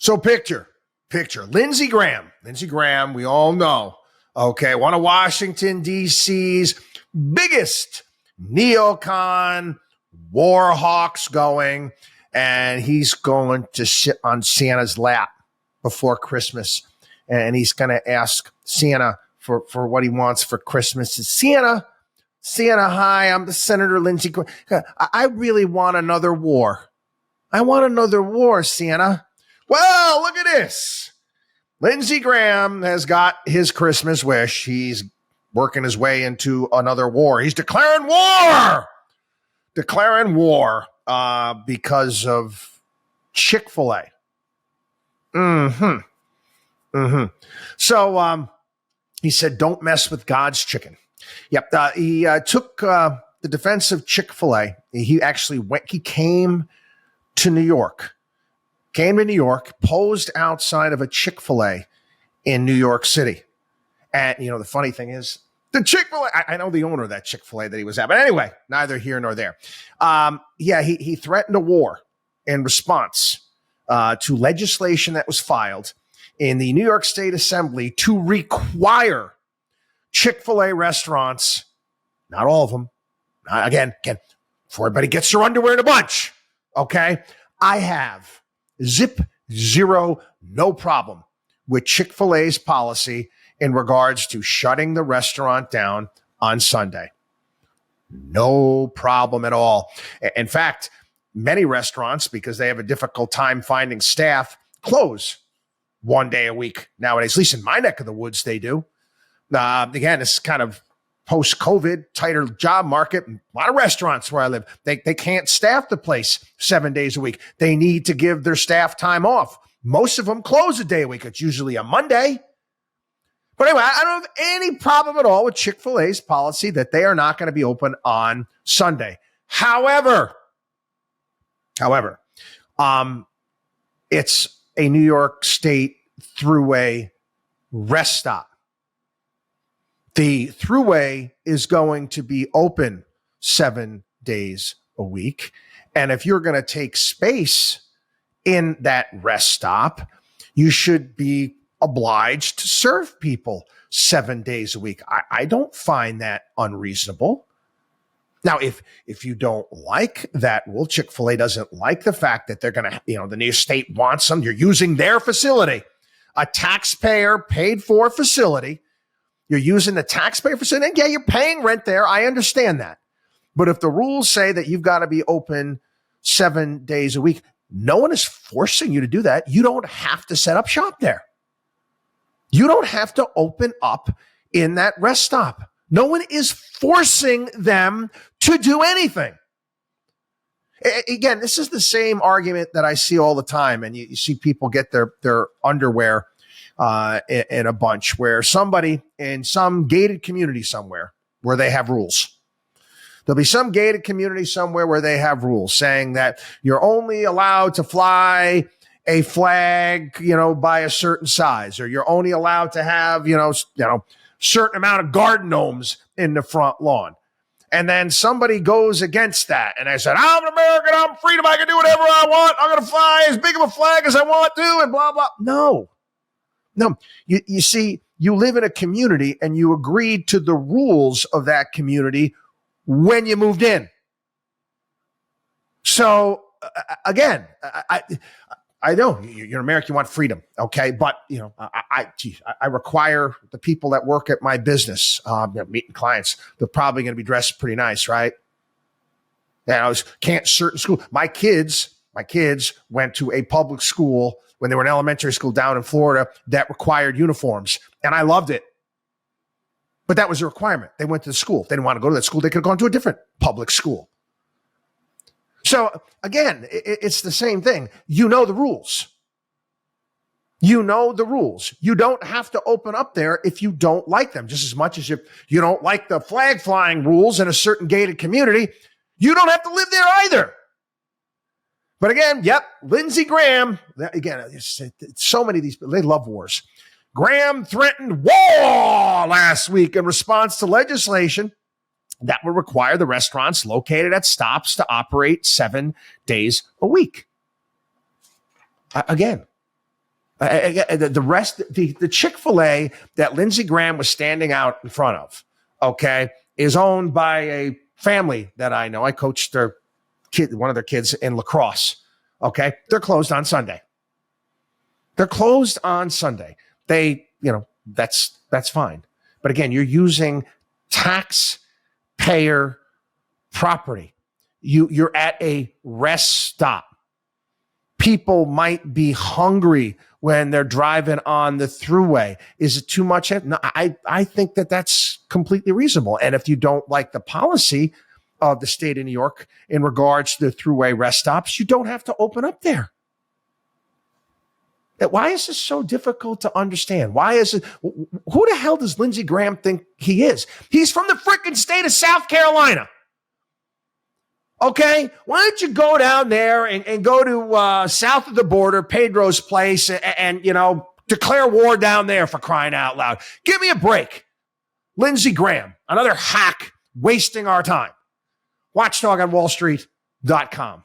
So picture Lindsey Graham. Lindsey Graham, we all know, okay, one of Washington, D.C.'s biggest neocon war hawks going, and he's going to sit on Santa's lap before Christmas, and he's going to ask Santa for what he wants for Christmas. Santa, hi, I'm the Senator Lindsey Graham. I really want another war. I want another war, Santa. Well, look at this. Lindsey Graham has got his Christmas wish. He's working his way into another war. He's declaring war. Because of Chick-fil-A. So he said, don't mess with God's chicken. Yep. He took the defense of Chick-fil-A. He came to New York, posed outside of a Chick-fil-A in New York City. And, the funny thing is, the Chick-fil-A, I know the owner of that Chick-fil-A that he was at, but anyway, neither here nor there. He threatened a war in response to legislation that was filed in the New York State Assembly to require Chick-fil-A restaurants, not all of them, again, before everybody gets their underwear in a bunch, okay? I have zero, no problem with Chick-fil-A's policy in regards to shutting the restaurant down on Sunday. No problem at all. In fact, many restaurants, because they have a difficult time finding staff, close one day a week nowadays. At least in my neck of the woods, they do. Again, it's kind of post-COVID, tighter job market. A lot of restaurants where I live, they can't staff the place 7 days a week. They need to give their staff time off. Most of them close a day a week. It's usually a Monday. But anyway, I don't have any problem at all with Chick-fil-A's policy that they are not going to be open on Sunday. However, it's a New York State thruway rest stop. The thruway is going to be open 7 days a week. And if you're going to take space in that rest stop, you should be obliged to serve people 7 days a week. I don't find that unreasonable. Now, if you don't like that rule, Chick-fil-A doesn't like the fact that they're going to, the new state wants them. You're using their facility, a taxpayer paid for facility. You're using the taxpayer facility. And yeah, you're paying rent there. I understand that. But if the rules say that you've got to be open 7 days a week, no one is forcing you to do that. You don't have to set up shop there. You don't have to open up in that rest stop. No one is forcing them to do anything. Again, this is the same argument that I see all the time. And you see people get their underwear in a bunch, where somebody in some gated community somewhere where they have rules. There'll be some gated community somewhere where they have rules saying that you're only allowed to fly a flag, by a certain size, or you're only allowed to have, certain amount of garden gnomes in the front lawn. And then somebody goes against that. And they said, I'm an American, I'm freedom, I can do whatever I want. I'm going to fly as big of a flag as I want to, and blah, blah. No. You see, you live in a community and you agreed to the rules of that community when you moved in. So again, I know you're American, you want freedom, okay? But, I require the people that work at my business, meeting clients, they're probably going to be dressed pretty nice, right? Certain school. My kids went to a public school when they were in elementary school down in Florida that required uniforms, and I loved it. But that was a requirement. They went to the school. If they didn't want to go to that school, they could have gone to a different public school. So again, it's the same thing. You know the rules. You don't have to open up there if you don't like them. Just as much as if you don't like the flag flying rules in a certain gated community, you don't have to live there either. But again, Lindsey Graham, again, it's so many of these, they love wars. Graham threatened war last week in response to legislation that would require the restaurants located at stops to operate 7 days a week. Again, The rest, the Chick-fil-A that Lindsey Graham was standing out in front of, okay, is owned by a family that I know. I coached one of their kids in lacrosse. Okay, they're closed on Sunday. That's fine. But again, you're using taxpayer property. You're at a rest stop. People might be hungry when they're driving on the thruway. Is it too much? No, I think that's completely reasonable. And if you don't like the policy of the state of New York in regards to the thruway rest stops, you don't have to open up there. Why is this so difficult to understand? Why is it? Who the hell does Lindsey Graham think he is? He's from the freaking state of South Carolina. Okay, why don't you go down there and go to south of the border, Pedro's place, and declare war down there, for crying out loud. Give me a break. Lindsey Graham, another hack wasting our time. WatchDog on WallStreet.com.